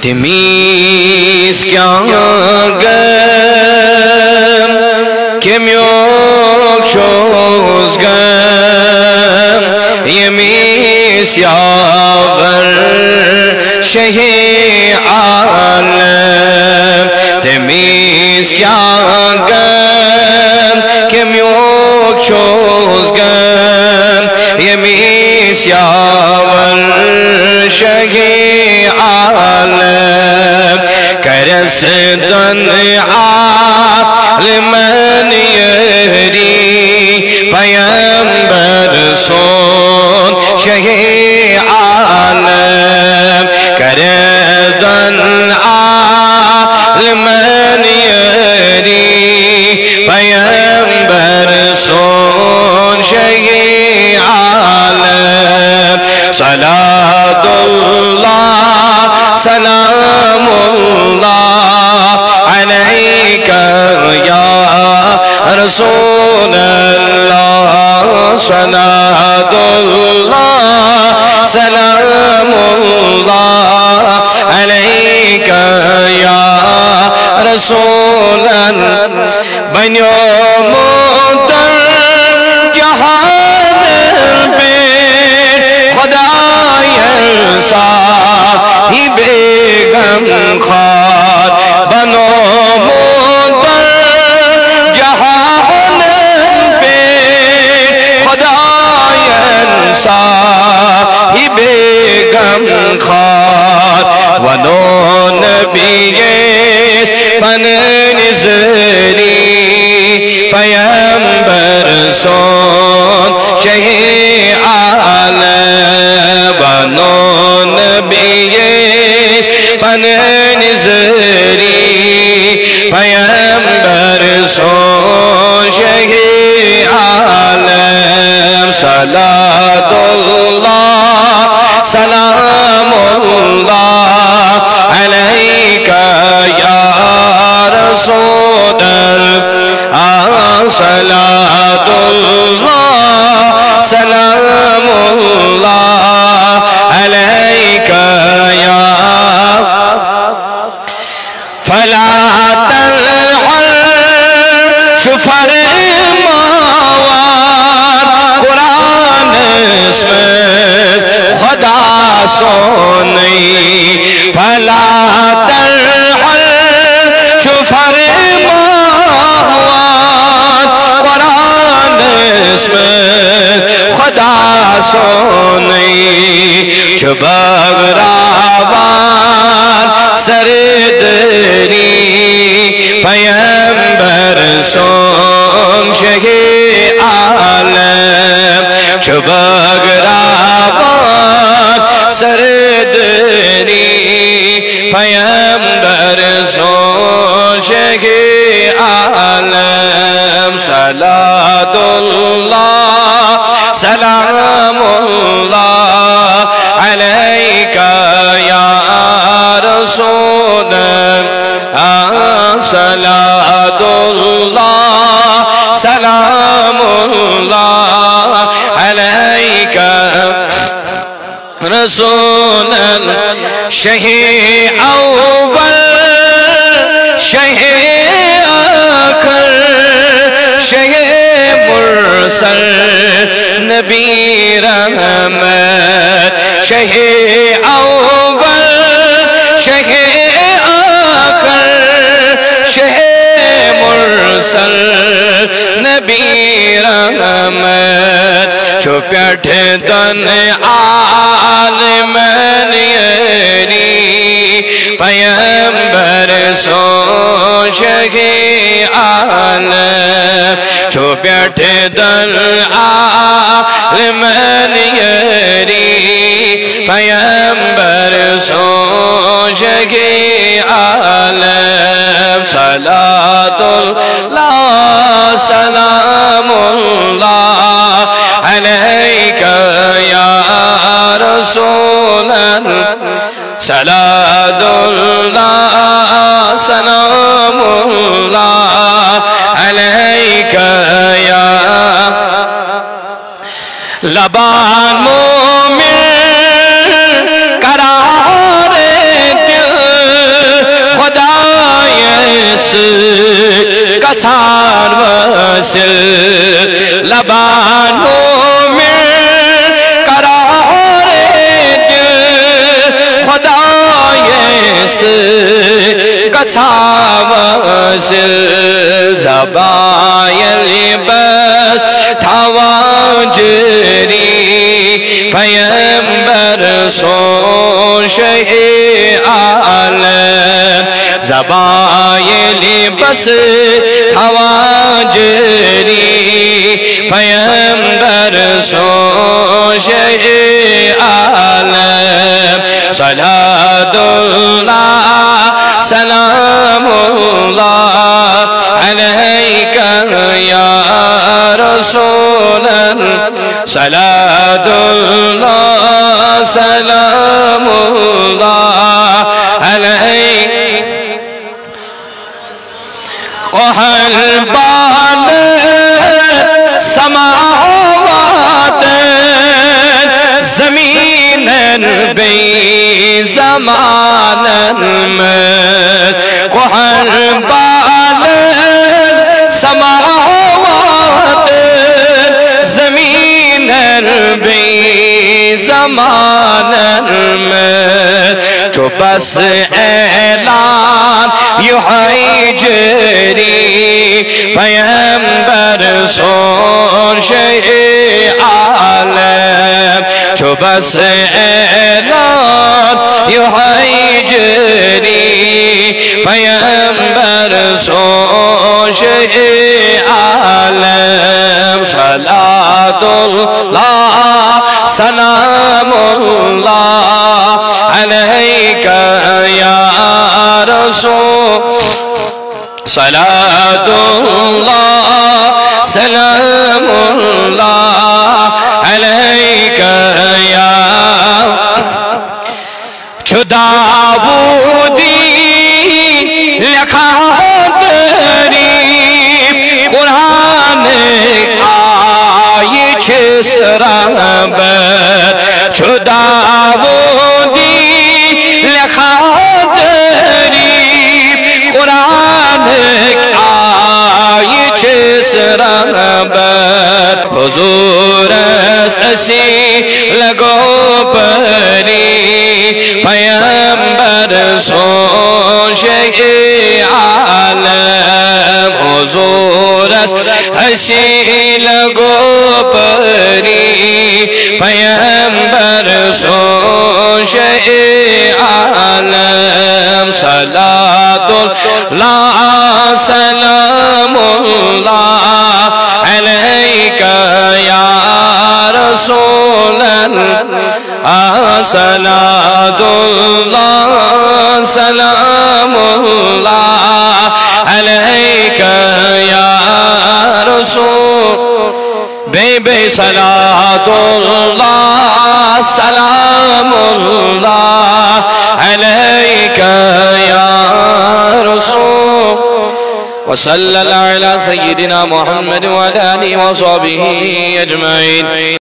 temiz kângım kim yok çözgüm yemis yaver şehi alem temiz kângım kim yok çözgüm yemis yaver şehi alem keresinden alimen yeri peygamber son şehi alem keresinden alimen yeri peygamber son şehi alem salatullah selamullah aleyke ya Resulallah salatullah selamullah aleyke ya Resulallah ben yomuttar cahanın bir Khudayar sahibi gamkhar bano mudar jahanın bir Khudayar sahibi gamkhar bano nabiyes panizri peygamber son şehi alem bano nabiyes panizri peygamber son şehi alem salatullah selamullah aleyke ya Resulallah salatullah selamullah aleyke ya فلا تلعش فرماوار قرآن اسم خدا سونی فلا تلعش فرماوار قرآن اسم خدا سونی چبغراوار سردری پیغمبر سون شہی عالم چبغراوار سردری پیغمبر سون شہی عالم صلاة اللہ سلام اللہ علیکہ یا رسول صلاة اللہ سلام اللہ علیکہ رسول شہی اول شہی آخر شہی مرسل نبی رحمت شہی اول شہی آخر شہی مرسل نبی رحمت چھپٹ دن عالمین یری پیغمبر سو شہی عالم چھپٹ دن عالمین یری پیغمبر سو شہی عالم صلاة اللہ سلام اللہ علیکہ یا رسول اللہ صلاة اللہ سلام اللہ علیکہ یا لبان مومن قرار دل سار وصل لبانوں میں قرار دل خدا یس گچھا وصل زبائل بس تھواجری پیمبر سو شہ عالم زبائل بس تھواجری پیمبر سو شہ عالم صلاة اللہ سلام اللہ علیک یا رسول اللہ صلاة اللہ سلام اللہ علیک قہل بال سماوات زمین بی زمان میں قہل بال سماوات زمین بی زمان میں جو بس اعلان یحیی جری پیمبر سون شہ عالم جو بس اعلان یحیی جری پیمبر سون شہ عالم صلاة اللہ سلام اللہ علیک یا رسول صلاة اللہ سلام اللہ علیک یا داؤدی لکھا قریب قرآن آئی چھس رحمت داؤدی لکھا قریب قرآن آئی چھس رحمت حضور اسی لگو پری پیمبر سون شہ عالم حضور اسی لگو پری پیمبر سون شہ عالم صلاة اللہ سلام اللہ علیک یا رسول اللہ صلاة اللہ سلام اللہ علیک یا رسول بے بے صلاة اللہ سلام اللہ علیک یا رسول وصلی اللہ علی سیدنا محمد وعلی آلہ وصحبہ اجمعین.